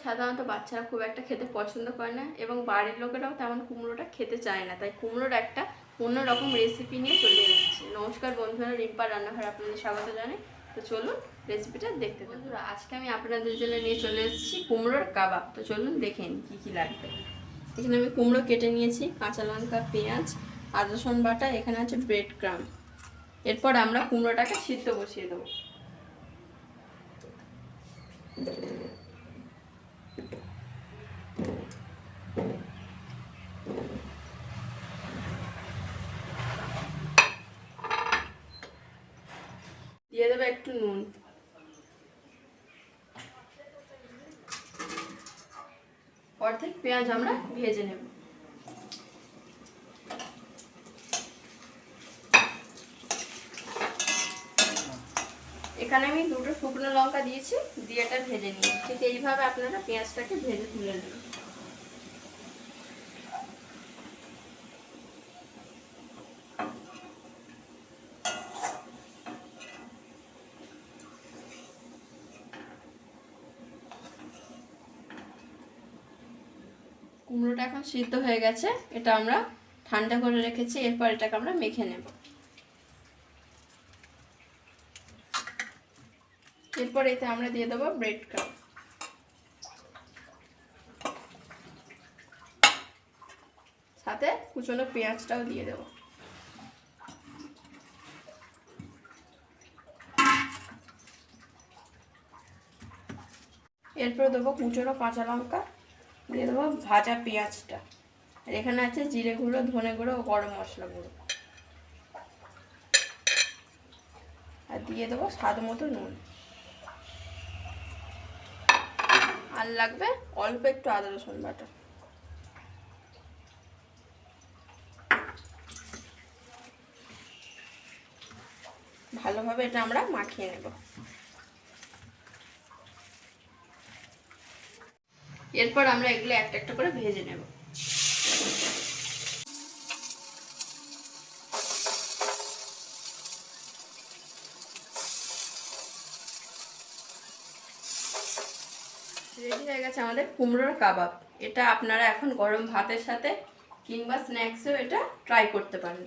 সাধারণত বাচ্চারা খুব একটা খেতে পছন্দ করে না এবং বাড়ির লোকেরাও তেমন কুমড়োটা খেতে চায় না, তাই কুমড়োর একটা অন্যরকম রেসিপি নিয়ে চলে এসেছি। নমস্কার বন্ধুরা, রিম্পার রান্নাঘরে আপনাদের স্বাগত জানাই। তো চলুন রেসিপিটা দেখতে থাকুন। বন্ধুরা, আজকে আমি আপনাদের জন্য নিয়ে চলে এসেছি কুমড়োর কাবাব। তো চলুন দেখে নিন কী কী লাগবে। এখানে আমি কুমড়ো কেটে নিয়েছি, কাঁচা লঙ্কা, পেঁয়াজ, আদা রসুন বাটা, এখানে আছে ব্রেড ক্রাম্ব। এরপর আমরা কুমড়োটাকে সিদ্ধ বসিয়ে দেবো। দিয়ে দেবো একটু নুন, অর্ধেক পেঁয়াজ আমরা ভেজে নেব। এখানে আমি দুটো শুকনো লঙ্কা দিয়েছি, দিয়ে এটা ভেজে নিই। ঠিক এইভাবে আপনারা পেঁয়াজটাকে ভেজে তুলে নেবেন। কুমড়োটা এখন সিদ্ধ হয়ে গেছে, এটা আমরা ঠান্ডা করে রেখেছি। এরপর এটাকে আমরা মেখে নেব। এরপর এতে আমরা দিয়ে দেবো ব্রেড ক্রাম্ব, সাথে কুচনো পেঁয়াজটাও দিয়ে দেবো। এরপর দেবো কুচনো কাঁচা লঙ্কা, দিয়ে দেবো ভাজা পেঁয়াজটা, আর এখানে আছে জিরে গুঁড়ো, ধনে গুঁড়ো ও গরম মশলা গুঁড়ো, আর দিয়ে দেবো স্বাদ মতো নুন। আর লাগবে অল্প একটু আদা রসুন বাটা। ভালোভাবে এটা আমরা মাখিয়ে নেব। এরপর আমরা এগুলো একটা একটা করে ভেজে নেব। রেডি হয়ে গেছে আমাদের কুমড়োর কাবাব। এটা আপনারা এখন গরম ভাতের সাথে কিংবা স্ন্যাক্সেও এটা ট্রাই করতে পারেন।